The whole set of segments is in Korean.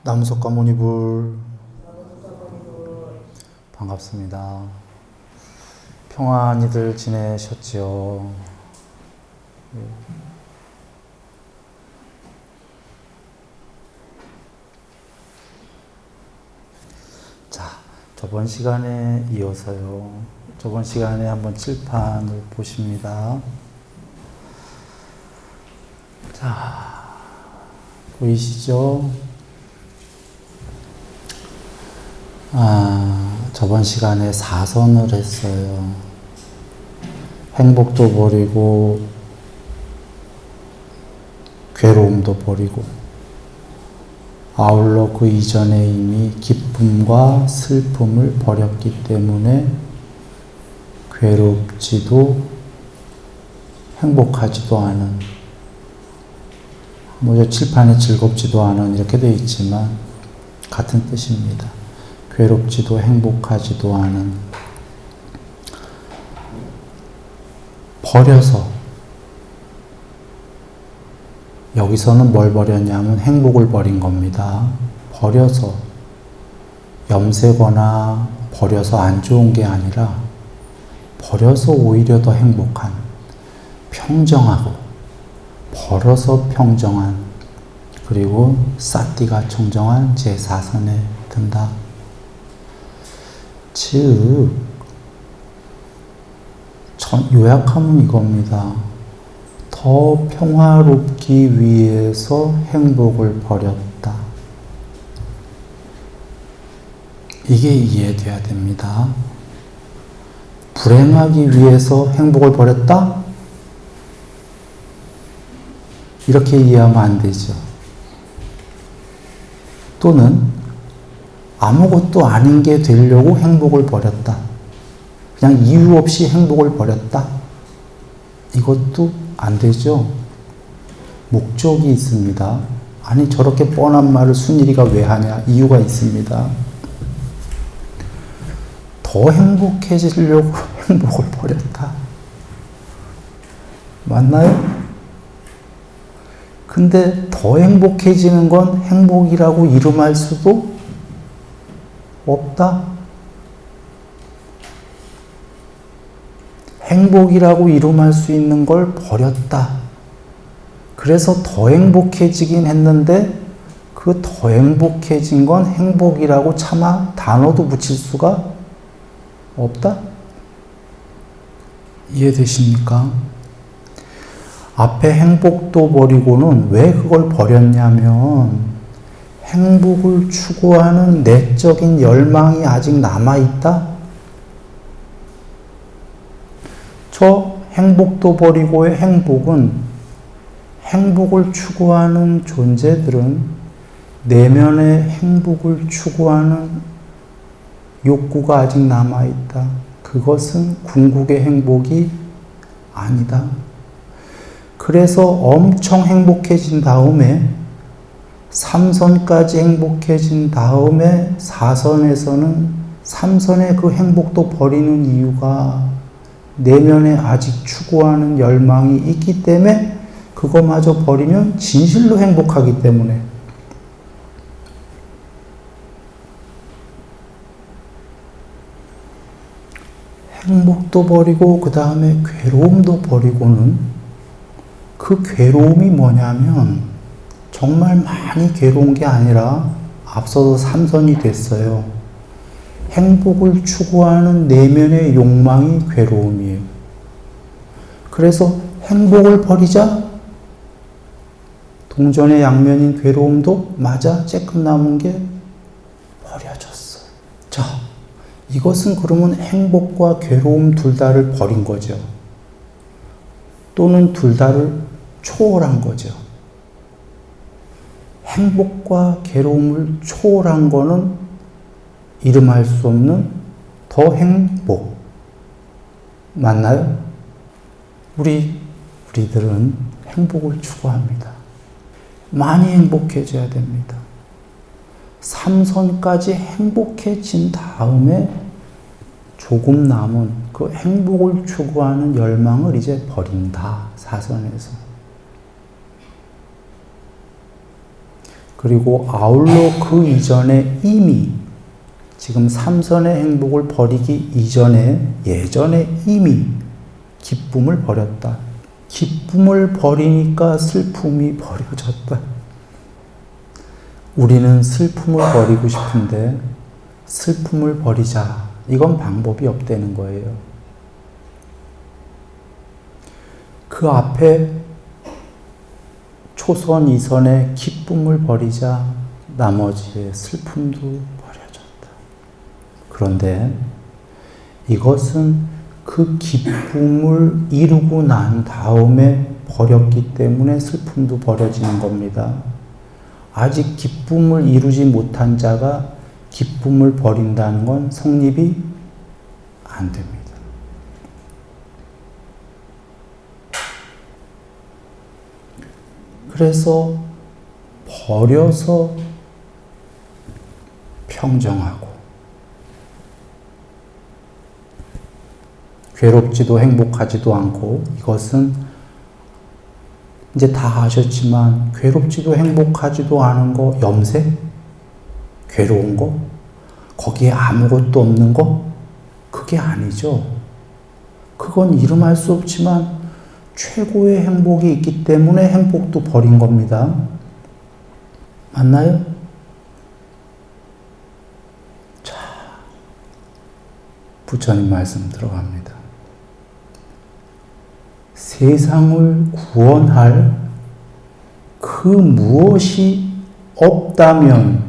나무석가 모니불 반갑습니다. 평안히들 지내셨지요? 자, 저번 시간에 이어서요. 저번 시간에 한번 칠판을 보십니다. 자, 보이시죠? 저번 시간에 4선을 했어요. 행복도 버리고, 괴로움도 버리고, 아울러 그 이전에 이미 기쁨과 슬픔을 버렸기 때문에 괴롭지도 행복하지도 않은, 저 칠판에 즐겁지도 않은 이렇게 되어 있지만 같은 뜻입니다. 괴롭지도 행복하지도 않은, 버려서, 여기서는 뭘 버렸냐면 행복을 버린 겁니다. 버려서, 염세거나 버려서 안 좋은 게 아니라 버려서 오히려 더 행복한, 평정하고 벌어서 평정한, 그리고 사띠가 청정한 제4선에 든다. 즉, 요약하면 이겁니다. 더 평화롭기 위해서 행복을 버렸다. 이게 이해돼야 됩니다. 불행하기 위해서 행복을 버렸다? 이렇게 이해하면 안 되죠. 또는 아무것도 아닌 게 되려고 행복을 버렸다. 그냥 이유 없이 행복을 버렸다. 이것도 안 되죠. 목적이 있습니다. 아니, 저렇게 뻔한 말을 순일이가 왜 하냐? 이유가 있습니다. 더 행복해지려고 행복을 버렸다. 맞나요? 근데 더 행복해지는 건 행복이라고 이름할 수도 없다. 행복이라고 이름할 수 있는 걸 버렸다. 그래서 더 행복해지긴 했는데 그 더 행복해진 건 행복이라고 차마 단어도 붙일 수가 없다. 이해되십니까? 앞에 행복도 버리고는 왜 그걸 버렸냐면 행복을 추구하는 내적인 열망이 아직 남아있다? 저 행복도 버리고의 행복은, 행복을 추구하는 존재들은 내면의 행복을 추구하는 욕구가 아직 남아있다. 그것은 궁극의 행복이 아니다. 그래서 엄청 행복해진 다음에 3선까지 행복해진 다음에 4선에서는 3선의 그 행복도 버리는 이유가 내면에 아직 추구하는 열망이 있기 때문에 그거마저 버리면 진실로 행복하기 때문에. 행복도 버리고 그 다음에 괴로움도 버리고는, 그 괴로움이 뭐냐면 정말 많이 괴로운 게 아니라 앞서서 3선이 됐어요. 행복을 추구하는 내면의 욕망이 괴로움이에요. 그래서 행복을 버리자 동전의 양면인 괴로움도 맞아 쬐끔 남은 게 버려졌어요. 자, 이것은 그러면 행복과 괴로움 둘 다를 버린 거죠. 또는 둘 다를 초월한 거죠. 행복과 괴로움을 초월한 거는 이름할 수 없는 더 행복. 맞나요? 우리들은 행복을 추구합니다. 많이 행복해져야 됩니다. 3선까지 행복해진 다음에 조금 남은 그 행복을 추구하는 열망을 이제 버린다. 사선에서. 그리고 아울러 그 이전에 이미 지금 삼선의 행복을 버리기 이전에 예전에 이미 기쁨을 버렸다. 기쁨을 버리니까 슬픔이 버려졌다. 우리는 슬픔을 버리고 싶은데 슬픔을 버리자. 이건 방법이 없다는 거예요. 그 앞에 초선, 이선의 기쁨을 버리자 나머지의 슬픔도 버려졌다. 그런데 이것은 그 기쁨을 이루고 난 다음에 버렸기 때문에 슬픔도 버려지는 겁니다. 아직 기쁨을 이루지 못한 자가 기쁨을 버린다는 건 성립이 안 됩니다. 그래서 버려서 평정하고 괴롭지도 행복하지도 않고 이것은 이제 다 아셨지만 괴롭지도 행복하지도 않은 거 염색? 괴로운 거? 거기에 아무것도 없는 거? 그게 아니죠. 그건 이름할 수 없지만 최고의 행복이 있기 때문에 행복도 버린 겁니다. 맞나요? 자, 부처님 말씀 들어갑니다. 세상을 구원할 그 무엇이 없다면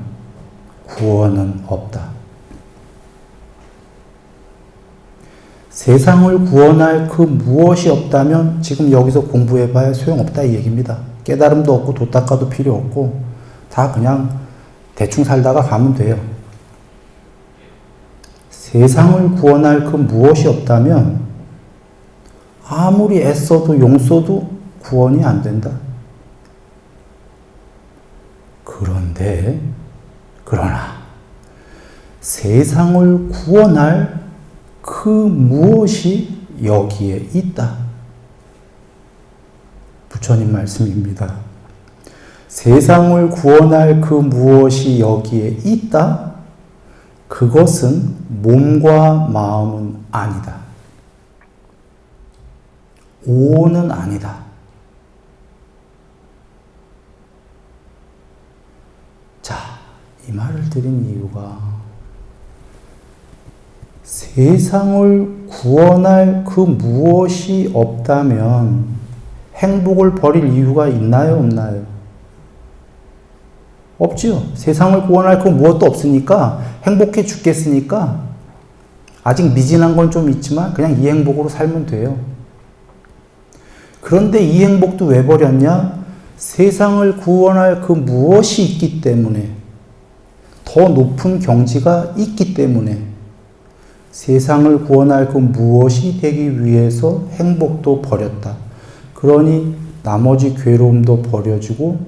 구원은 없다. 세상을 구원할 그 무엇이 없다면 지금 여기서 공부해봐야 소용없다 이 얘기입니다. 깨달음도 없고 도 닦아도 필요 없고 다 그냥 대충 살다가 가면 돼요. 세상을 구원할 그 무엇이 없다면 아무리 애써도 용써도 구원이 안 된다. 그러나 세상을 구원할 그 무엇이 여기에 있다. 부처님 말씀입니다. 세상을 구원할 그 무엇이 여기에 있다. 그것은 몸과 마음은 아니다. 오는 아니다. 자, 이 말을 드린 이유가 세상을 구원할 그 무엇이 없다면 행복을 버릴 이유가 있나요? 없나요? 없지요. 세상을 구원할 그 무엇도 없으니까 행복해 죽겠으니까 아직 미진한 건 좀 있지만 그냥 이 행복으로 살면 돼요. 그런데 이 행복도 왜 버렸냐? 세상을 구원할 그 무엇이 있기 때문에, 더 높은 경지가 있기 때문에 세상을 구원할 그 무엇이 되기 위해서 행복도 버렸다. 그러니 나머지 괴로움도 버려지고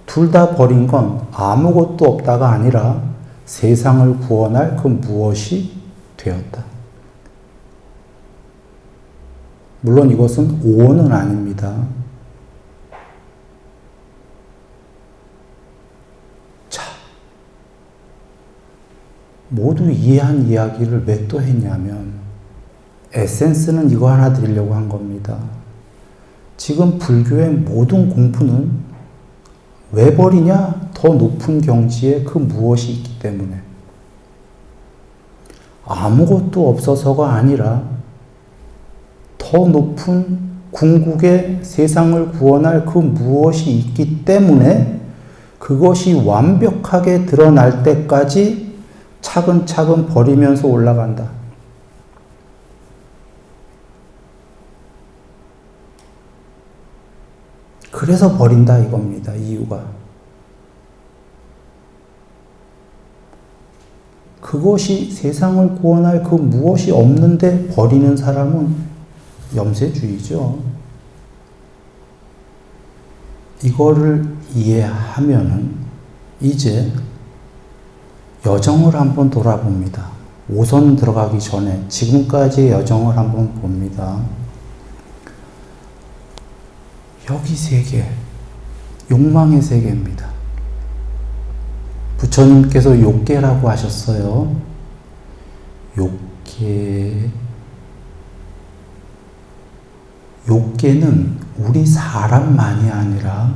둘 다 버린 건 아무것도 없다가 아니라 세상을 구원할 그 무엇이 되었다. 물론 이것은 오언은 아닙니다. 자, 모두 이해한 이야기를 왜 또 했냐면 에센스는 이거 하나 드리려고 한 겁니다. 지금 불교의 모든 공부는 왜 버리냐? 더 높은 경지에 그 무엇이 있기 때문에. 아무것도 없어서가 아니라 더 높은 궁극의 세상을 구원할 그 무엇이 있기 때문에 그것이 완벽하게 드러날 때까지 차근차근 버리면서 올라간다. 그래서 버린다 이겁니다. 이유가. 그것이 세상을 구원할 그 무엇이 없는데 버리는 사람은 염세주의죠. 이거를 이해하면은 이제 여정을 한번 돌아봅니다. 오선 들어가기 전에 지금까지의 여정을 한번 봅니다. 여기 세계, 욕망의 세계입니다. 부처님께서 욕계라고 하셨어요. 욕계. 욕계는 우리 사람만이 아니라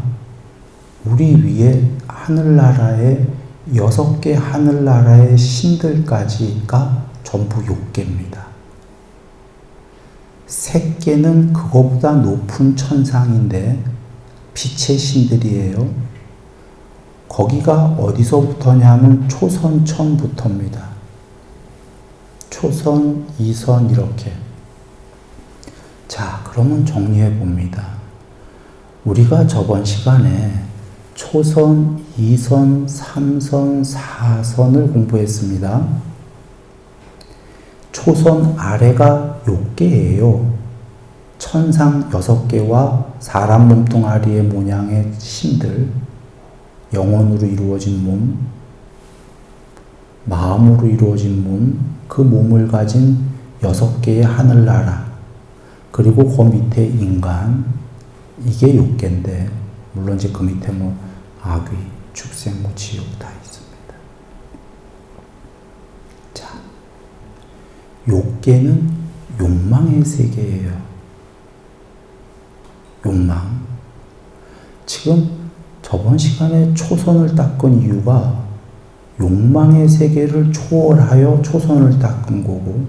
우리 위에 하늘나라의 6개 하늘나라의 신들까지가 전부 욕계입니다. 3개는 그거보다 높은 천상인데 빛의 신들이에요. 거기가 어디서부터냐면 초선천부터입니다. 초선, 이선 이렇게. 자, 그러면 정리해 봅니다. 우리가 저번 시간에 초선, 2선, 3선, 4선을 공부했습니다. 초선 아래가 욕계예요. 천상 6개와 사람 몸뚱아리의 모양의 신들, 영혼으로 이루어진 몸, 마음으로 이루어진 몸, 그 몸을 가진 6개의 하늘나라, 그리고 그 밑에 인간, 이게 욕계인데, 물론 이제 그 밑에 뭐 악귀, 축생, 뭐 지옥 다 있습니다. 자, 욕계는 욕망의 세계예요. 욕망. 지금 저번 시간에 초선을 닦은 이유가 욕망의 세계를 초월하여 초선을 닦은 거고,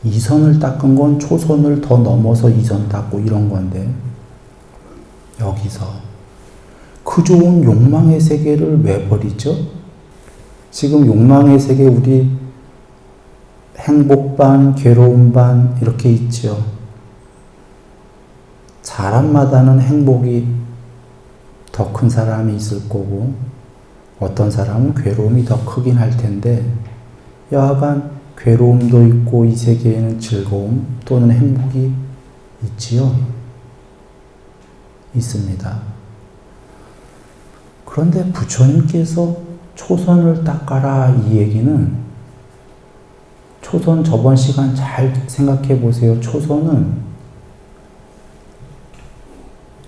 이선을 닦은 건 초선을 더 넘어서 이선 닦고 이런 건데, 여기서 그 좋은 욕망의 세계를 왜 버리죠? 지금 욕망의 세계 우리 행복반, 괴로움반 이렇게 있죠. 사람마다는 행복이 더 큰 사람이 있을 거고 어떤 사람은 괴로움이 더 크긴 할 텐데, 여하간 괴로움도 있고 이 세계에는 즐거움 또는 행복이 있지요. 있습니다. 그런데 부처님께서 초선을 닦아라 이 얘기는, 초선 저번 시간 잘 생각해 보세요. 초선은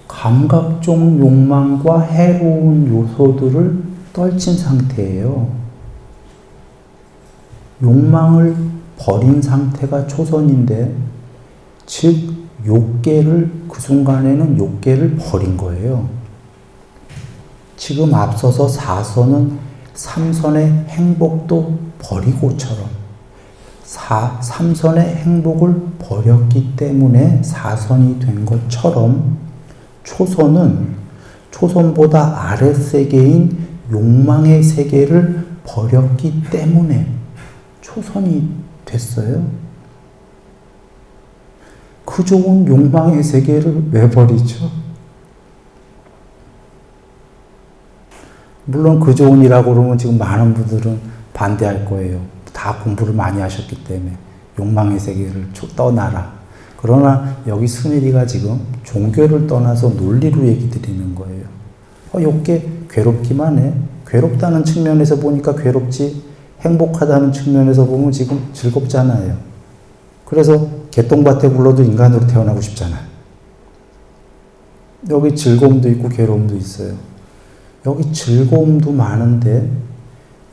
감각종 욕망과 해로운 요소들을 떨친 상태예요. 욕망을 버린 상태가 초선인데, 즉 욕계를, 그 순간에는 욕계를 버린 거예요. 지금 앞서서 4선은 3선의 행복도 버리고처럼 3선의 행복을 버렸기 때문에 4선이 된 것처럼, 초선은 초선보다 아랫세계인 욕망의 세계를 버렸기 때문에 초선이 됐어요. 그 좋은 욕망의 세계를 왜 버리죠? 물론 그 좋은이라고 그러면 지금 많은 분들은 반대할 거예요. 다 공부를 많이 하셨기 때문에 욕망의 세계를 떠나라. 그러나 여기 스미리가 지금 종교를 떠나서 논리로 얘기 드리는 거예요. 욕계 괴롭기만 해. 괴롭다는 측면에서 보니까 괴롭지, 행복하다는 측면에서 보면 지금 즐겁잖아요. 그래서 개똥밭에 굴러도 인간으로 태어나고 싶잖아요. 여기 즐거움도 있고 괴로움도 있어요. 여기 즐거움도 많은데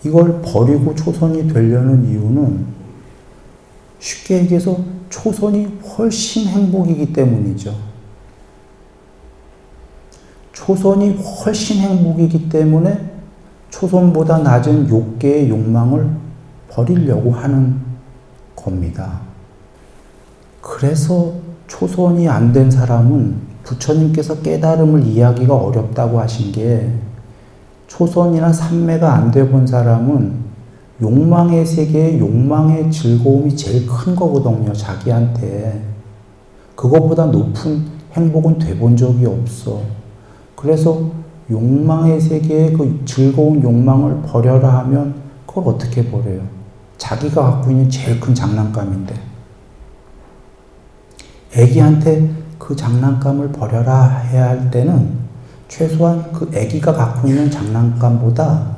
이걸 버리고 초선이 되려는 이유는 쉽게 얘기해서 초선이 훨씬 행복이기 때문이죠. 초선이 훨씬 행복이기 때문에 초선보다 낮은 욕계의 욕망을 버리려고 하는 겁니다. 그래서 초선이 안 된 사람은 부처님께서 깨달음을 이해하기가 어렵다고 하신 게, 초선이나 삼매가 안 돼 본 사람은 욕망의 세계에 욕망의 즐거움이 제일 큰 거거든요. 자기한테. 그것보다 높은 행복은 돼 본 적이 없어. 그래서 욕망의 세계에 그 즐거운 욕망을 버려라 하면 그걸 어떻게 버려요? 자기가 갖고 있는 제일 큰 장난감인데. 애기한테 그 장난감을 버려라 해야 할 때는 최소한 그 애기가 갖고 있는 장난감보다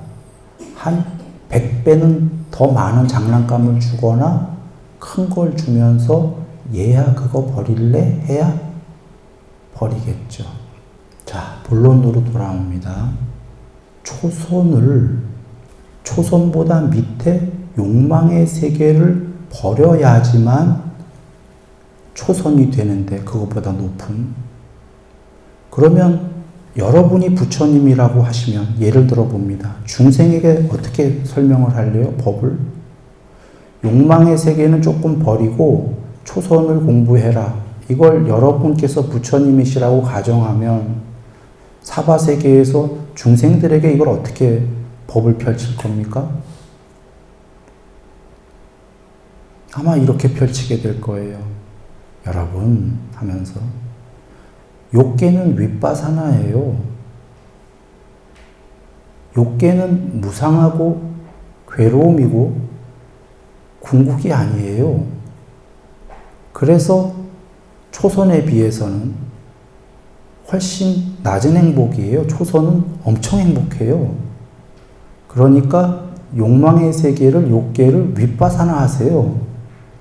한 100배는 더 많은 장난감을 주거나 큰 걸 주면서 얘야 그거 버릴래? 해야 버리겠죠. 자, 본론으로 돌아옵니다. 초선보다 밑에 욕망의 세계를 버려야지만 초선이 되는데 그것보다 높은. 그러면 여러분이 부처님이라고 하시면 예를 들어 봅니다. 중생에게 어떻게 설명을 할래요? 법을? 욕망의 세계는 조금 버리고 초선을 공부해라. 이걸 여러분께서 부처님이시라고 가정하면 사바세계에서 중생들에게 이걸 어떻게 법을 펼칠 겁니까? 아마 이렇게 펼치게 될 거예요. 여러분 하면서 욕계는 윗바사나예요. 욕계는 무상하고 괴로움이고 궁극이 아니에요. 그래서 초선에 비해서는 훨씬 낮은 행복이에요. 초선은 엄청 행복해요. 그러니까 욕망의 세계를, 욕계를 윗바사나 하세요.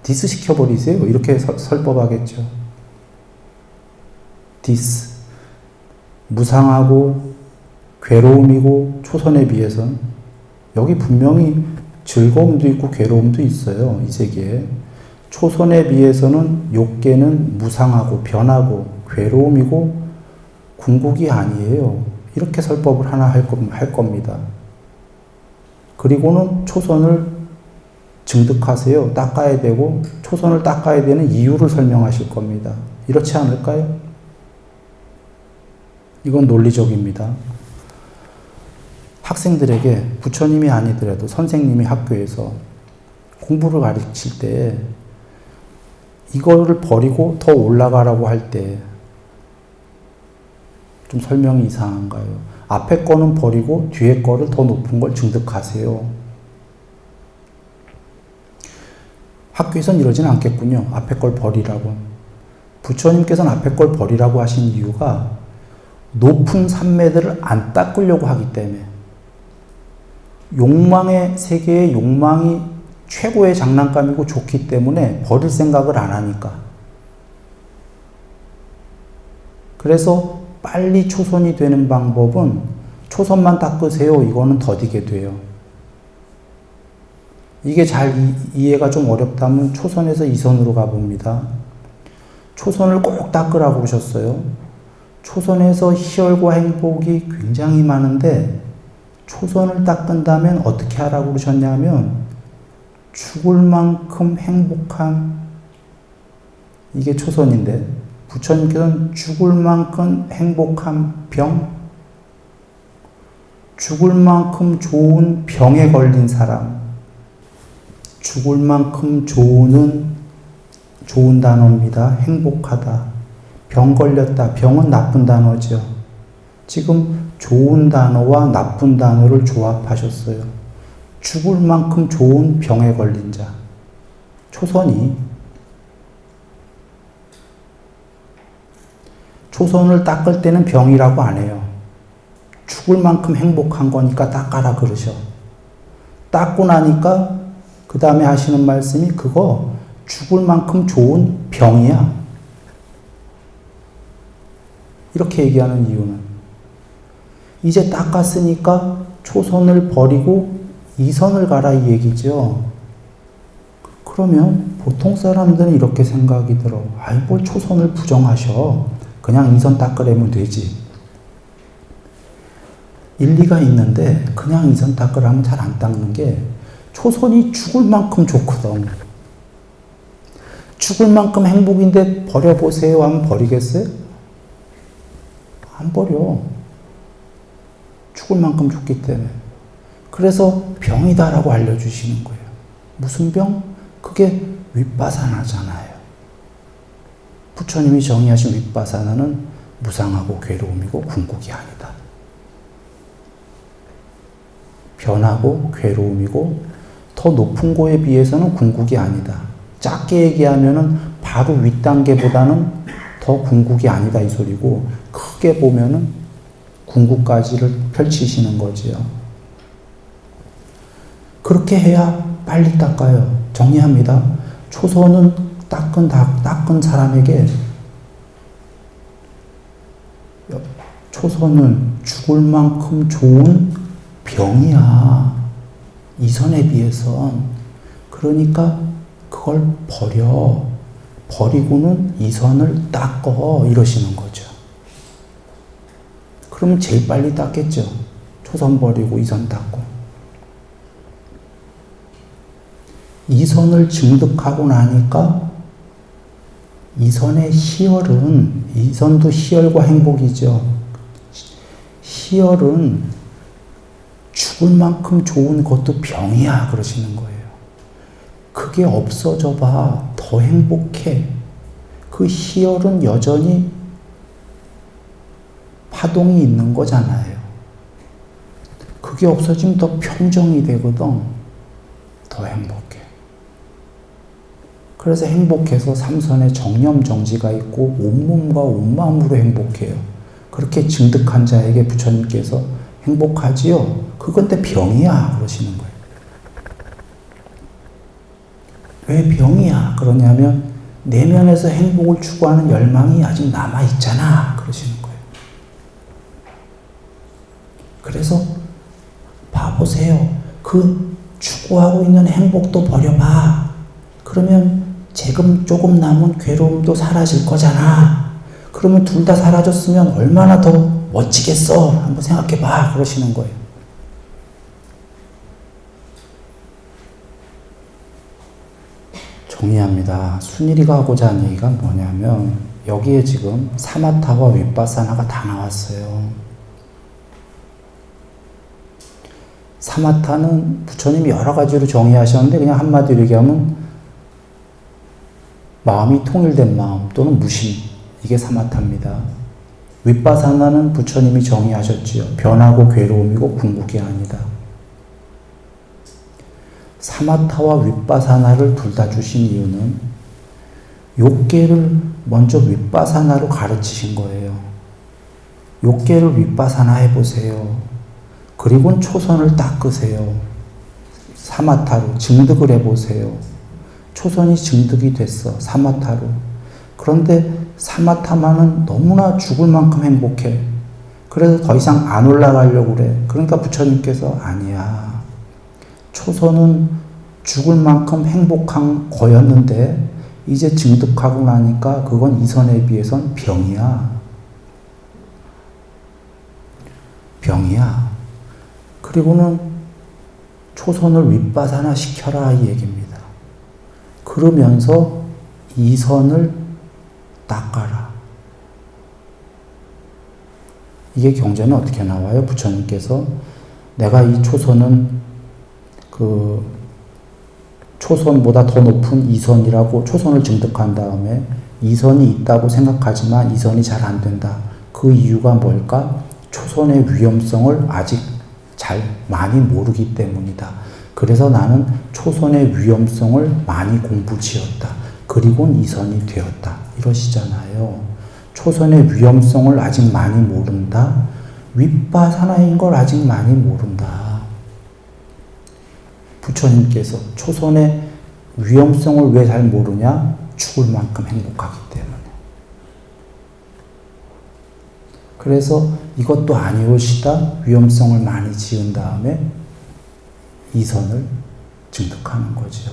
디스 시켜버리세요. 이렇게 설법하겠죠. 디스. 무상하고 괴로움이고 초선에 비해서는 여기 분명히 즐거움도 있고 괴로움도 있어요. 이 세계에. 초선에 비해서는 욕계는 무상하고 변하고 괴로움이고 궁극이 아니에요. 이렇게 설법을 하나 할 겁니다. 그리고는 초선을 증득하세요. 닦아야 되고 초선을 닦아야 되는 이유를 설명하실 겁니다. 이렇지 않을까요? 이건 논리적입니다. 학생들에게 부처님이 아니더라도 선생님이 학교에서 공부를 가르칠 때 이거를 버리고 더 올라가라고 할 때 좀 설명이 이상한가요? 앞에 거는 버리고 뒤에 거를 더 높은 걸 증득하세요. 학교에선 이러진 않겠군요. 앞에 걸 버리라고. 부처님께서는 앞에 걸 버리라고 하신 이유가 높은 산매들을 안 닦으려고 하기 때문에 욕망의 세계의 욕망이 최고의 장난감이고 좋기 때문에 버릴 생각을 안 하니까. 그래서 빨리 초선이 되는 방법은 초선만 닦으세요. 이거는 더디게 돼요. 이게 잘 이해가 좀 어렵다면 초선에서 이선으로 가봅니다. 초선을 꼭 닦으라고 그러셨어요. 초선에서 희열과 행복이 굉장히 많은데 초선을 닦은다면 어떻게 하라고 그러셨냐면 죽을 만큼 행복한, 이게 초선인데 부처님께서는 죽을 만큼 행복한 병, 죽을 만큼 좋은 병에 걸린 사람, 죽을 만큼 좋은 단어입니다. 행복하다. 병 걸렸다. 병은 나쁜 단어죠. 지금 좋은 단어와 나쁜 단어를 조합하셨어요. 죽을 만큼 좋은 병에 걸린 자. 초선을 닦을 때는 병이라고 안 해요. 죽을 만큼 행복한 거니까 닦아라 그러셔. 닦고 나니까 그 다음에 하시는 말씀이 그거 죽을 만큼 좋은 병이야. 이렇게 얘기하는 이유는 이제 닦았으니까 초선을 버리고 이선을 가라 이 얘기죠. 그러면 보통 사람들은 이렇게 생각이 들어. 아이 뭘 초선을 부정하셔. 그냥 이선 닦으려면 되지. 일리가 있는데 그냥 이선 닦으라면 잘 안 닦는 게 초선이 죽을 만큼 좋거든. 죽을 만큼 행복인데 버려보세요 하면 버리겠어요? 안 버려. 죽을 만큼 좋기 때문에. 그래서 병이다라고 알려주시는 거예요. 무슨 병? 그게 윗바사나잖아요. 부처님이 정의하신 윗바사나는 무상하고 괴로움이고 궁극이 아니다. 변하고 괴로움이고 더 높은 거에 비해서는 궁극이 아니다. 작게 얘기하면은 바로 윗단계보다는 더 궁극이 아니다 이 소리고, 크게 보면은 궁극까지를 펼치시는 거지요. 그렇게 해야 빨리 닦아요. 정리합니다. 초선은 닦은 사람에게 초선은 죽을 만큼 좋은 병이야. 이선에 비해선. 그러니까 그걸 버리고는 이선을 닦어 이러시는 거죠. 그러면 제일 빨리 닦겠죠. 초선 버리고 이선 닦고. 이선을 증득하고 나니까 이선의 이선도 희열과 행복이죠. 희열은 죽을 만큼 좋은 것도 병이야 그러시는 거예요. 그게 없어져 봐. 더 행복해. 그 희열은 여전히 파동이 있는 거잖아요. 그게 없어지면 더 평정이 되거든. 더 행복해. 그래서 행복해서 삼선에 정념정지가 있고 온몸과 온마음으로 행복해요. 그렇게 증득한 자에게 부처님께서 행복하지요? 그건데 병이야 그러시는 거예요. 왜 병이야 그러냐면 내면에서 행복을 추구하는 열망이 아직 남아있잖아 그러시는 거예요. 그래서 봐보세요. 그 추구하고 있는 행복도 버려봐. 그러면 조금 남은 괴로움도 사라질 거잖아. 그러면 둘 다 사라졌으면 얼마나 더 멋지겠어. 한번 생각해봐. 그러시는 거예요. 정리합니다. 순일이가 하고자 하는 얘기가 뭐냐면 여기에 지금 사마타와 윗바사나가 다 나왔어요. 사마타는 부처님이 여러 가지로 정의하셨는데 그냥 한마디로 얘기하면 마음이 통일된 마음 또는 무심, 이게 사마타입니다. 윗바사나는 부처님이 정의하셨지요. 변하고 괴로움이고 궁극이 아니다. 사마타와 윗바사나를 둘 다 주신 이유는 욕계를 먼저 윗바사나로 가르치신 거예요. 욕계를 윗바사나 해보세요. 그리고는 초선을 닦으세요. 사마타로 증득을 해보세요. 초선이 증득이 됐어. 사마타로. 그런데 사마타만은 너무나 죽을 만큼 행복해. 그래서 더 이상 안 올라가려고 그래. 그러니까 부처님께서 아니야. 초선은 죽을 만큼 행복한 거였는데 이제 증득하고 나니까 그건 이선에 비해선 병이야. 병이야. 그리고는 초선을 윗바사나 시켜라 이 얘기입니다. 그러면서 이선을 닦아라. 이게 경전에 어떻게 나와요? 부처님께서 내가 이 초선은 그 초선보다 더 높은 이선이라고 초선을 증득한 다음에 이선이 있다고 생각하지만 이선이 잘 안 된다. 그 이유가 뭘까? 초선의 위험성을 아직 많이 모르기 때문이다. 그래서 나는 초선의 위험성을 많이 공부지었다. 그리고는 이선이 되었다. 이러시잖아요. 초선의 위험성을 아직 많이 모른다. 윗바사나인 걸 아직 많이 모른다. 부처님께서 초선의 위험성을 왜 잘 모르냐? 죽을 만큼 행복하기 때문에. 그래서 이것도 아니오시다 위험성을 많이 지은 다음에 이선을 증득하는 거죠.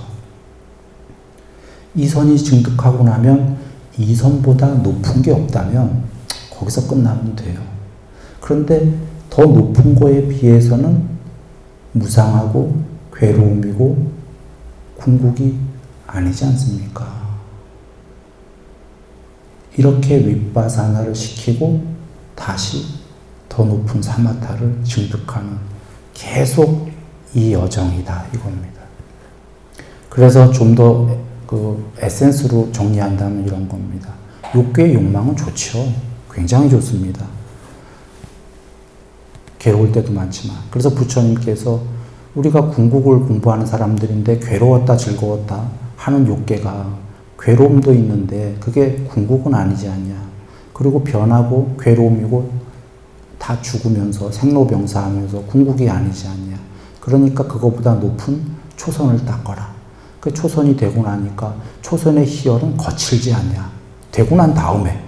이선이 증득하고 나면 이선보다 높은 게 없다면 거기서 끝나면 돼요. 그런데 더 높은 거에 비해서는 무상하고 괴로움이고 궁극이 아니지 않습니까? 이렇게 윗바사나를 시키고 다시 더 높은 사마타를 증득하는 계속 이 여정이다 이겁니다. 그래서 좀 더 그 에센스로 정리한다면 이런 겁니다. 욕구의 욕망은 좋죠. 굉장히 좋습니다. 괴로울 때도 많지만. 그래서 부처님께서 우리가 궁극을 공부하는 사람들인데 괴로웠다 즐거웠다 하는 욕계가 괴로움도 있는데 그게 궁극은 아니지 않냐. 그리고 변하고 괴로움이고 다 죽으면서 생로병사하면서 궁극이 아니지 않냐. 그러니까 그거보다 높은 초선을 닦아라. 그 초선이 되고 나니까 초선의 희열은 거칠지 않냐. 되고 난 다음에,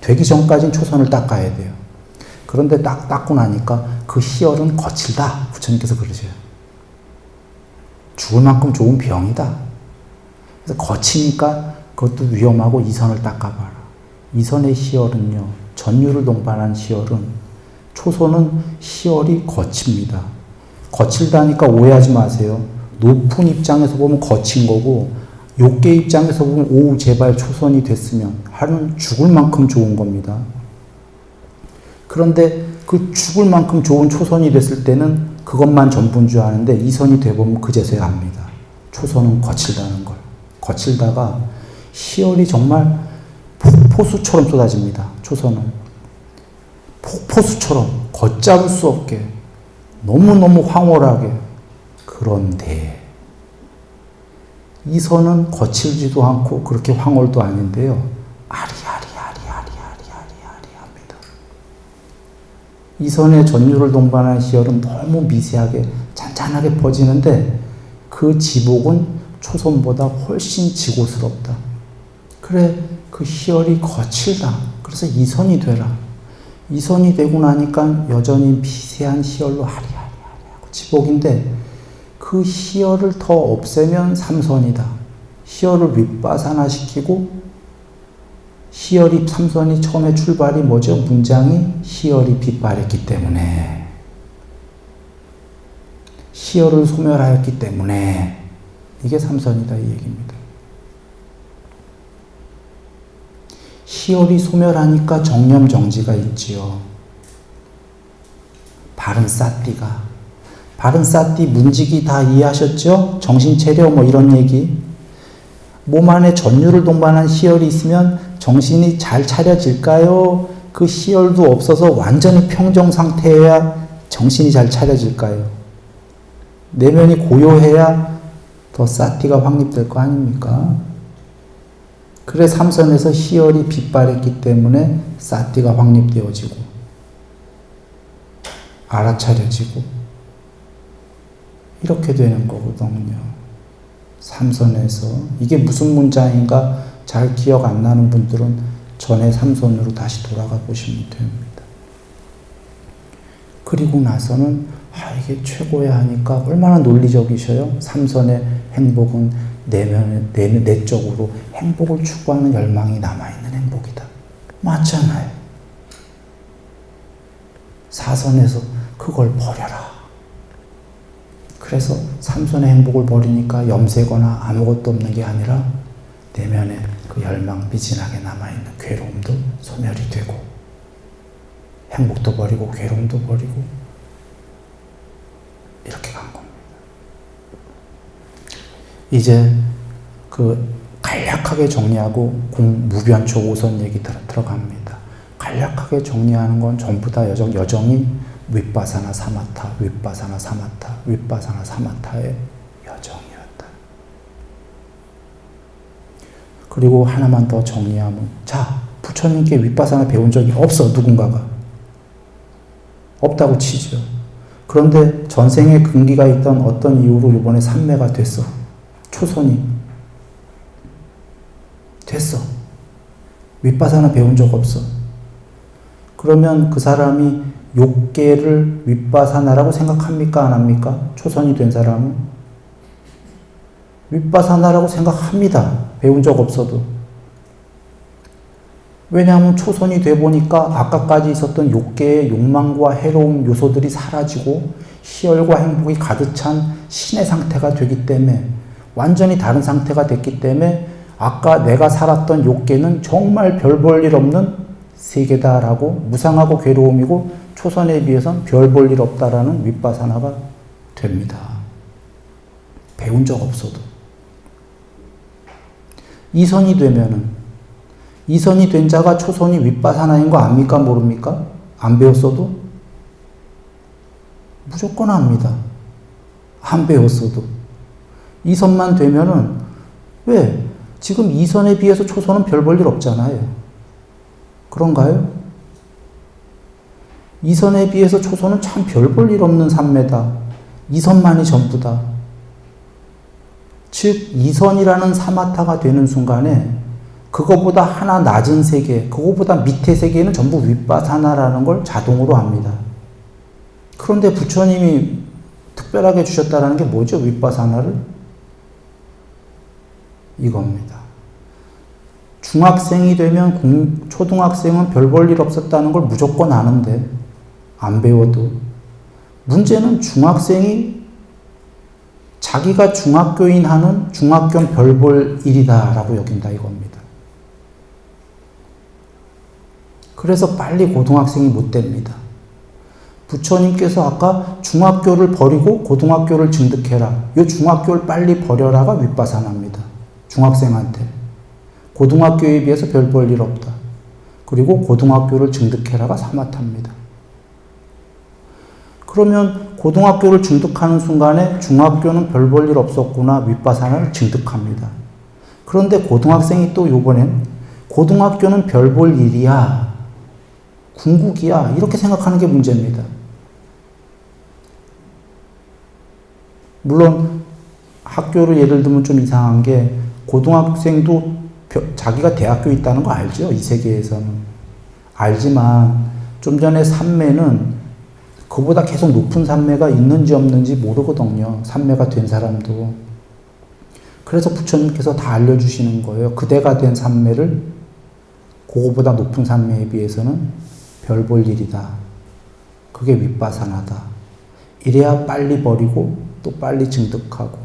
되기 전까지는 초선을 닦아야 돼요. 그런데 딱 닦고 나니까 그 희열은 거칠다. 부처님께서 그러세요. 죽을 만큼 좋은 병이다. 그래서 거치니까 그것도 위험하고 이선을 닦아봐라. 이선의 희열은요, 전유를 동반한 희열은, 초선은 희열이 거칩니다. 거칠다니까 오해하지 마세요. 높은 입장에서 보면 거친 거고, 욕계 입장에서 보면 오 제발 초선이 됐으면 하는 죽을 만큼 좋은 겁니다. 그런데 그 죽을 만큼 좋은 초선이 됐을 때는 그것만 전부인 줄 아는데 이선이 돼보면 그제서야 압니다. 초선은 거칠다는 걸. 거칠다가 희열이 정말 폭포수처럼 쏟아집니다. 초선은. 폭포수처럼 걷잡을 수 없게 너무너무 황홀하게. 그런데 이선은 거칠지도 않고 그렇게 황홀도 아닌데요. 아리아리합니다. 이선의 전유를 동반한 희열은 너무 미세하게 잔잔하게 퍼지는데 그 지복은 초선보다 훨씬 지고스럽다. 그래, 그 희열이 거칠다. 그래서 이선이 되라. 이선이 되고 나니까 여전히 미세한 희열로 하리하리하고 지복인데 그 희열을 더 없애면 삼선이다. 희열을 윗바사나시키고 희열이 삼선이 처음에 출발이 뭐죠? 문장이 희열이 빗발했기 때문에 희열을 소멸하였기 때문에 이게 삼선이다 이 얘기입니다. 희열이 소멸하니까 정념정지가 있지요. 바른 싸띠가. 바른 싸띠 문지기 다 이해하셨죠? 정신체려 뭐 이런 얘기. 몸 안에 전유를 동반한 희열이 있으면 정신이 잘 차려질까요? 그 희열도 없어서 완전히 평정 상태여야 정신이 잘 차려질까요? 내면이 고요해야 더 싸띠가 확립될 거 아닙니까? 그래 삼선에서 희열이 빗발했기 때문에 싸띠가 확립되어지고 알아차려지고 이렇게 되는 거거든요. 삼선에서 이게 무슨 문장인가 잘 기억 안 나는 분들은 전에 삼선으로 다시 돌아가 보시면 됩니다. 그리고 나서는 이게 최고야 하니까 얼마나 논리적이셔요. 삼선의 행복은 내적으로 행복을 추구하는 열망이 남아있는 행복이다. 맞잖아요. 사선에서 그걸 버려라. 그래서 삼선의 행복을 버리니까 염세거나 아무것도 없는 게 아니라 내면에 그 열망 미진하게 남아있는 괴로움도 소멸이 되고 행복도 버리고 괴로움도 버리고 이렇게 간 겁니다. 이제 그 간략하게 정리하고 무변초 5선 얘기 들어갑니다. 간략하게 정리하는 건 전부 다 여정이 윗바사나 사마타, 윗바사나 사마타, 윗바사나 사마타의 여정이었다. 그리고 하나만 더 정리하면, 자, 부처님께 윗바사나 배운 적이 없어, 누군가가. 없다고 치죠. 그런데 전생에 근기가 있던 어떤 이유로 이번에 삼매가 됐어. 초선이. 됐어. 윗바사나 배운 적 없어. 그러면 그 사람이 욕계를 윗바사나라고 생각합니까? 안 합니까? 초선이 된 사람은? 윗바사나라고 생각합니다. 배운 적 없어도. 왜냐하면 초선이 돼 보니까 아까까지 있었던 욕계의 욕망과 해로운 요소들이 사라지고 희열과 행복이 가득 찬 신의 상태가 되기 때문에 완전히 다른 상태가 됐기 때문에 아까 내가 살았던 욕계는 정말 별 볼 일 없는 세계다라고 무상하고 괴로움이고 초선에 비해서는 별 볼 일 없다라는 윗바사나가 됩니다. 배운 적 없어도. 이선이 되면은 이선이 된 자가 초선이 윗바사나인 거 압니까? 모릅니까? 안 배웠어도? 무조건 압니다. 안 배웠어도. 이선만 되면은 왜? 지금 이선에 비해서 초선은 별 볼 일 없잖아요. 그런가요? 이선에 비해서 초선은 참 별 볼 일 없는 삼매다. 이선만이 전부다. 즉 이선이라는 사마타가 되는 순간에 그거보다 하나 낮은 세계, 그거보다 밑에 세계는 전부 윗바사나라는 걸 자동으로 압니다. 그런데 부처님이 특별하게 주셨다는 게 뭐죠? 윗바사나를? 이겁니다. 중학생이 되면 초등학생은 별 볼 일 없었다는 걸 무조건 아는데 안 배워도 문제는 중학생이 자기가 중학교인 하는 중학교는 별 볼 일이다 라고 여긴다 이겁니다. 그래서 빨리 고등학생이 못 됩니다. 부처님께서 아까 중학교를 버리고 고등학교를 증득해라. 이 중학교를 빨리 버려라가 윗바사나입니다. 중학생한테. 고등학교에 비해서 별 볼 일 없다. 그리고 고등학교를 증득해라가 사마타입니다. 그러면 고등학교를 증득하는 순간에 중학교는 별 볼 일 없었구나 윗바사나를 증득합니다. 그런데 고등학생이 또 요번엔 고등학교는 별 볼 일이야. 궁극이야. 이렇게 생각하는 게 문제입니다. 물론 학교를 예를 들면 좀 이상한 게 고등학생도 자기가 대학교에 있다는 거 알죠? 이 세계에서는. 알지만 좀 전에 산매는 그보다 계속 높은 산매가 있는지 없는지 모르거든요. 산매가 된 사람도. 그래서 부처님께서 다 알려주시는 거예요. 그대가 된 산매를 그거보다 높은 산매에 비해서는 별 볼 일이다. 그게 윗바사나다. 이래야 빨리 버리고 또 빨리 증득하고.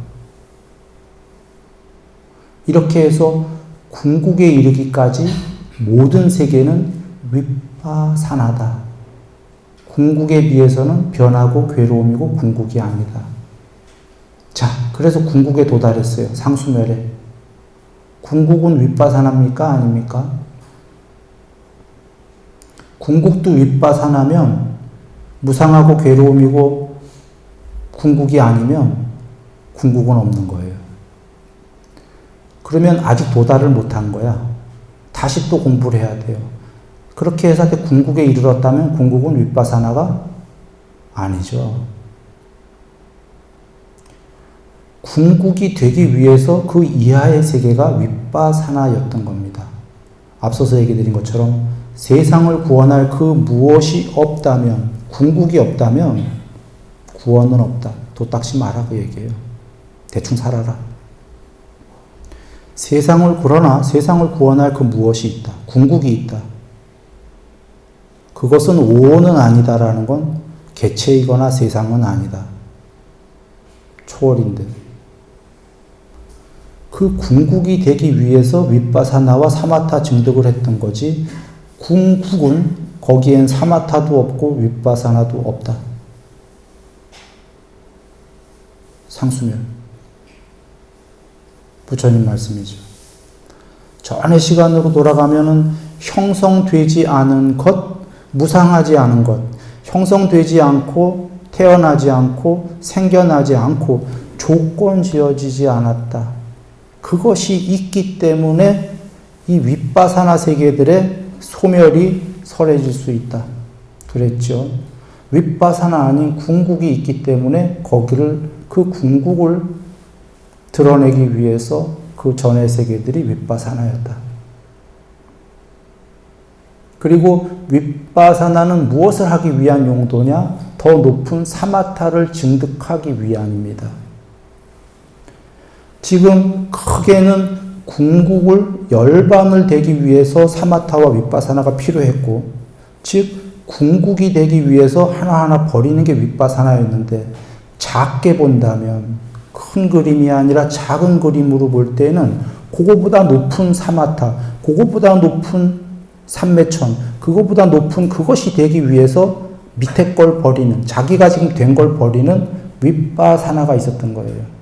이렇게 해서 궁극에 이르기까지 모든 세계는 윗바사나다. 궁극에 비해서는 변하고 괴로움이고 궁극이 아니다. 자, 그래서 궁극에 도달했어요. 상수멸에. 궁극은 윗바사나입니까? 아닙니까? 궁극도 윗바사나면 무상하고 괴로움이고 궁극이 아니면 궁극은 없는 거예요. 그러면 아직 도달을 못한 거야. 다시 또 공부를 해야 돼요. 그렇게 해서 궁극에 이르렀다면 궁극은 윗바사나가 아니죠. 궁극이 되기 위해서 그 이하의 세계가 윗바사나였던 겁니다. 앞서서 얘기 드린 것처럼 세상을 구원할 그 무엇이 없다면, 궁극이 없다면 구원은 없다. 도딱지 마라 그 얘기예요. 대충 살아라. 그러나 세상을 구원할 그 무엇이 있다. 궁극이 있다. 그것은 오온은 아니다라는 건 개체이거나 세상은 아니다. 초월인데. 그 궁극이 되기 위해서 윗바사나와 사마타 증득을 했던 거지 궁극은 거기엔 사마타도 없고 윗바사나도 없다. 상수멸. 부처님 말씀이죠. 전의 시간으로 돌아가면은 형성되지 않은 것, 무상하지 않은 것, 형성되지 않고 태어나지 않고 생겨나지 않고 조건 지어지지 않았다. 그것이 있기 때문에 이 윗바사나 세계들의 소멸이 설해질 수 있다. 그랬죠. 윗바사나 아닌 궁극이 있기 때문에 그 궁극을 드러내기 위해서 그 전의 세계들이 윗바사나였다. 그리고 윗바사나는 무엇을 하기 위한 용도냐? 더 높은 사마타를 증득하기 위함입니다. 지금 크게는 궁극을 열반을 되기 위해서 사마타와 윗바사나가 필요했고, 즉 궁극이 되기 위해서 하나하나 버리는 게 윗바사나였는데 작게 본다면 큰 그림이 아니라 작은 그림으로 볼 때는 그거보다 높은 사마타, 그거보다 높은 삼매천, 그거보다 높은 그것이 되기 위해서 밑에 걸 버리는, 자기가 지금 된 걸 버리는 윗바사나가 있었던 거예요.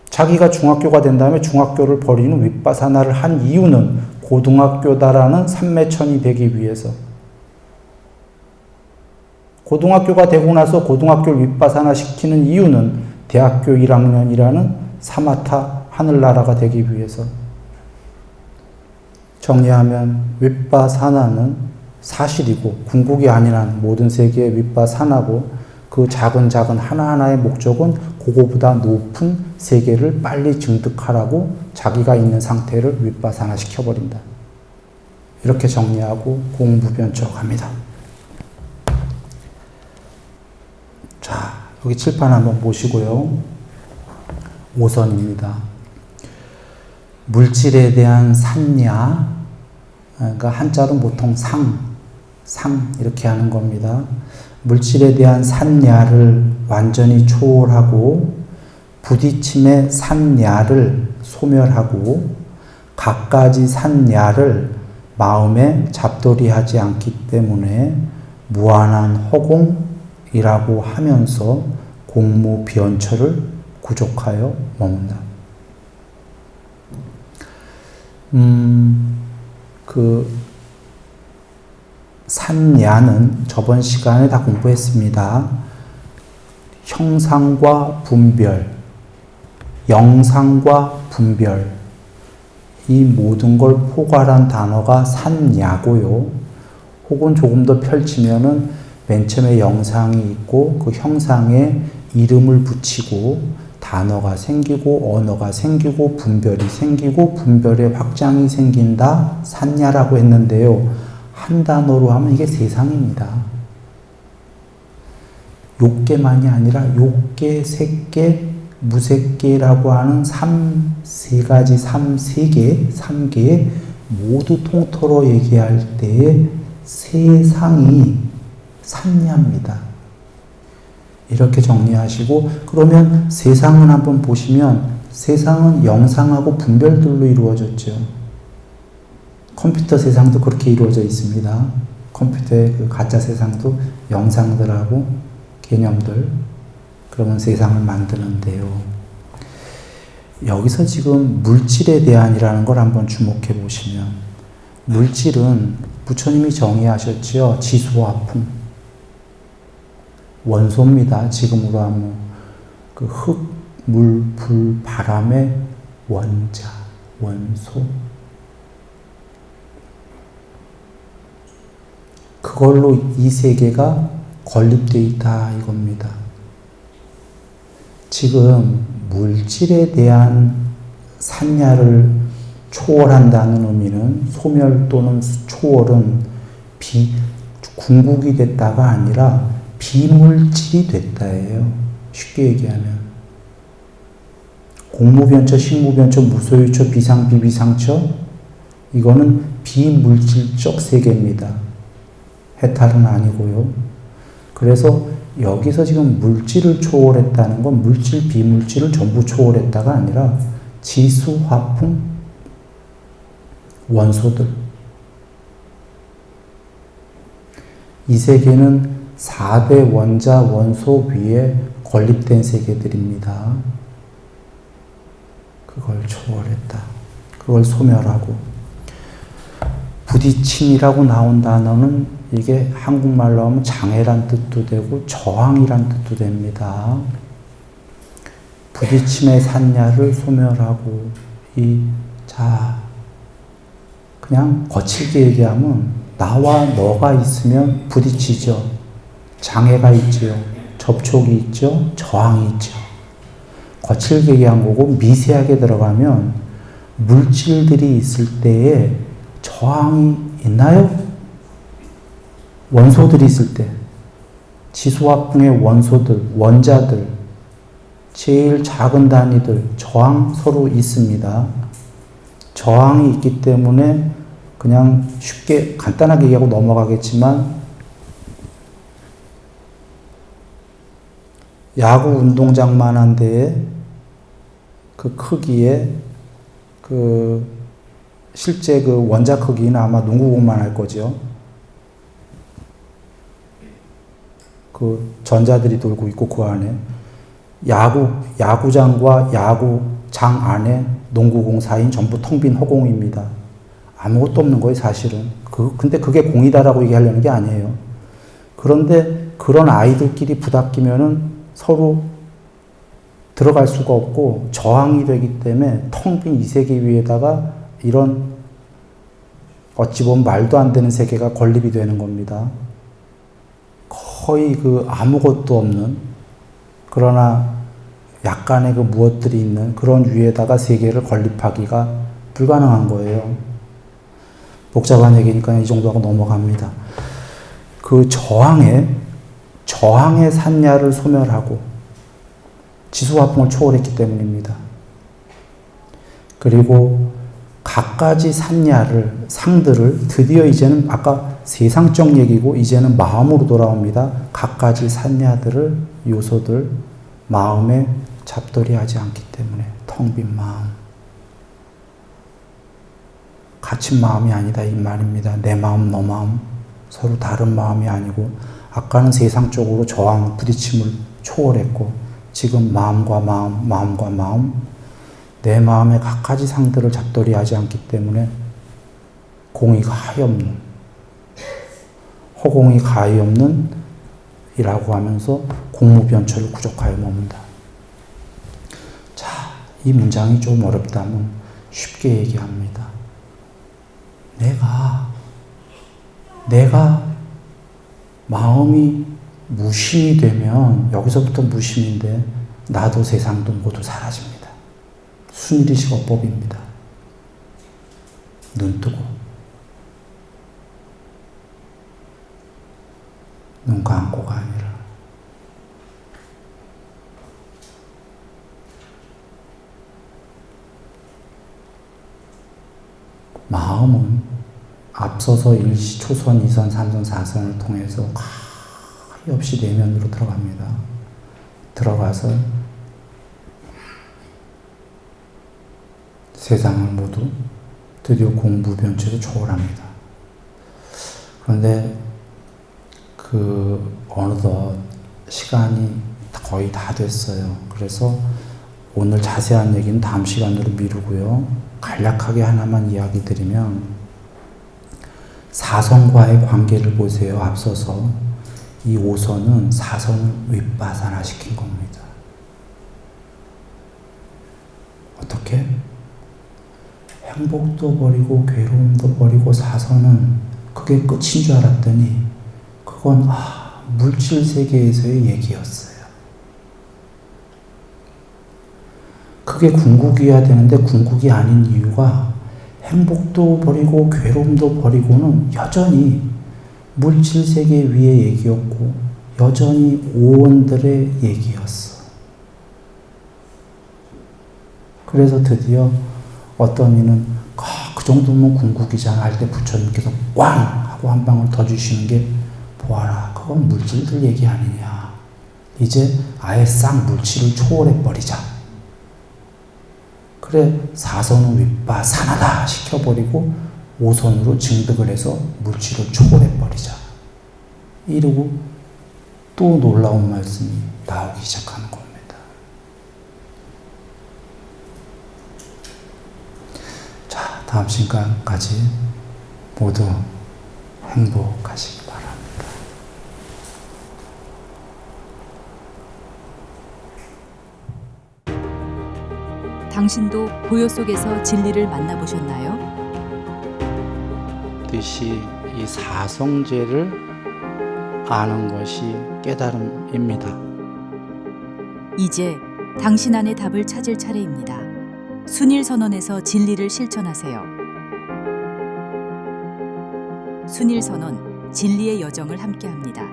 자기가 중학교가 된 다음에 중학교를 버리는 윗바사나를 한 이유는 고등학교다라는 삼매천이 되기 위해서. 고등학교가 되고 나서 고등학교를 윗바사나 시키는 이유는 대학교 1학년이라는 사마타 하늘나라가 되기 위해서. 정리하면 윗바사나는 사실이고 궁극이 아니란 모든 세계의 윗바사나고 그 작은 하나하나의 목적은 그거보다 높은 세계를 빨리 증득하라고 자기가 있는 상태를 윗바사나 시켜버린다. 이렇게 정리하고 공무변처 갑니다. 자, 여기 칠판 한번 보시고요. 5선입니다. 물질에 대한 산야, 그러니까 한자로 보통 상 이렇게 하는 겁니다. 물질에 대한 산야를 완전히 초월하고 부딪힘의 산야를 소멸하고 갖가지 산야를 마음에 잡돌이하지 않기 때문에 무한한 허공이라고 하면서 공무변처를 구족하여 머문다. 산야는 저번 시간에 다 공부했습니다. 형상과 분별, 영상과 분별, 이 모든 걸 포괄한 단어가 산야고요. 혹은 조금 더 펼치면은 맨 처음에 영상이 있고 그 형상에 이름을 붙이고 단어가 생기고 언어가 생기고 분별이 생기고 분별의 확장이 생긴다. 산야라고 했는데요. 한 단어로 하면 이게 세상입니다. 욕계만이 아니라 욕계, 색계, 무색계라고 하는 세 개의 모두 통틀어 얘기할 때의 세상이 산야입니다. 이렇게 정리하시고, 그러면 세상은 한번 보시면 세상은 영상하고 분별들로 이루어졌죠. 컴퓨터 세상도 그렇게 이루어져 있습니다. 컴퓨터의 그 가짜 세상도 영상들하고 개념들, 그러면 세상을 만드는데요. 여기서 지금 물질에 대한이라는 걸 한번 주목해 보시면, 물질은 부처님이 정의하셨지요. 지수화풍. 원소입니다. 지금으로 하면 그 흙, 물, 불, 바람의 원자, 원소. 그걸로 이 세계가 건립되어 있다 이겁니다. 지금 물질에 대한 산야를 초월한다는 의미는, 소멸 또는 초월은 궁극이 됐다가 아니라 비물질이 됐다예요. 쉽게 얘기하면 공무변처, 식무변처, 무소유처, 비상, 비비상처, 이거는 비물질적 세계입니다. 해탈은 아니고요. 그래서 여기서 지금 물질을 초월했다는 건 물질, 비물질을 전부 초월했다가 아니라 지수, 화풍, 원소들. 이 세계는 4대 원자, 원소 위에 건립된 세계들입니다. 그걸 초월했다. 그걸 소멸하고. 부딪힘이라고 나온 단어는 이게 한국말로 하면 장애란 뜻도 되고 저항이란 뜻도 됩니다. 부딪힘의 산야를 소멸하고, 그냥 거칠게 얘기하면 나와 너가 있으면 부딪히죠. 장애가 있죠. 접촉이 있죠. 저항이 있죠. 거칠게 얘기한 거고, 미세하게 들어가면 물질들이 있을 때에 저항이 있나요? 원소들이 있을 때, 지수화풍의 원소들, 원자들, 제일 작은 단위들, 저항 서로 있습니다. 저항이 있기 때문에 그냥 쉽게 간단하게 얘기하고 넘어가겠지만, 야구 운동장만한 데에 그 크기에 실제 그 원자 크기는 아마 농구공만 할 거죠. 그 전자들이 돌고 있고 그 안에 야구장과 야구장 안에 농구공 사이는 전부 텅 빈 허공입니다. 아무것도 없는 거예요, 사실은. 근데 그게 공이다라고 얘기하려는 게 아니에요. 그런데 그런 아이들끼리 부닥기면은 서로 들어갈 수가 없고 저항이 되기 때문에 텅 빈 이 세계 위에다가 이런 어찌 보면 말도 안 되는 세계가 건립이 되는 겁니다. 거의 그 아무것도 없는, 그러나 약간의 그 무엇들이 있는 그런 위에다가 세계를 건립하기가 불가능한 거예요. 복잡한 얘기니까 이 정도하고 넘어갑니다. 그 저항의 산야를 소멸하고 지수화풍을 초월했기 때문입니다. 그리고 갖가지 상들을 드디어 이제는 아까 세상적 얘기고 이제는 마음으로 돌아옵니다. 갖가지 산야들을, 요소들, 마음에 잡돌이하지 않기 때문에 텅 빈 마음. 갇힌 마음이 아니다 이 말입니다. 내 마음, 너 마음 서로 다른 마음이 아니고 아까는 세상적으로 저항, 부딪힘을 초월했고 지금 마음과 마음 내 마음의 갖가지 상들을 잡돌이하지 않기 때문에 공이 가히 없는, 허공이 가히 없는 이라고 하면서 공무변처를 구족하여 머문다. 자, 이 문장이 좀 어렵다면 쉽게 얘기합니다. 내가 마음이 무심이 되면, 여기서부터 무심인데 나도 세상도 모두 사라집니다. 순일이식 어법입니다. 눈 뜨고 눈 감고가 아니라 마음은 앞서서 일시, 초선, 이선, 삼선, 사선을 통해서 가히 없이 내면으로 들어갑니다. 들어가서 세상을 모두 드디어 공무변체로 초월합니다. 그런데 어느덧 시간이 거의 다 됐어요. 그래서 오늘 자세한 얘기는 다음 시간으로 미루고요. 간략하게 하나만 이야기 드리면 사선과의 관계를 보세요. 앞서서 이 5선은 사선을 윗바산화시킨 겁니다. 어떻게? 행복도 버리고 괴로움도 버리고 사선은 그게 끝인 줄 알았더니 그건 물질 세계에서의 얘기였어요. 그게 궁극이어야 되는데 궁극이 아닌 이유가 행복도 버리고 괴로움도 버리고는 여전히 물질 세계 위의 얘기였고 여전히 오원들의 얘기였어. 그래서 드디어 어떤 이는 그 정도면 궁극이잖아 할 때 부처님께서 꽝 하고 한 방울 더 주시는 게 보아라 그건 물질들 얘기 아니냐. 이제 아예 싹 물질을 초월해버리자. 그래 사선은 윗바산하다 시켜버리고 5선으로 증득을 해서 물질을 초월해버리자. 이러고 또 놀라운 말씀이 나오기 시작하는 겁니다. 자, 다음 시간까지 모두 행복하시기 바랍니다. 당신도 고요 속에서 진리를 만나보셨나요? 뜻이 이 사성제를 아는 것이 깨달음입니다. 이제 당신 안의 답을 찾을 차례입니다. 순일선언에서 진리를 실천하세요. 순일선언, 진리의 여정을 함께합니다.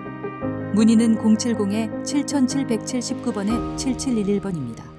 문의는 070-7779번에 7711번입니다.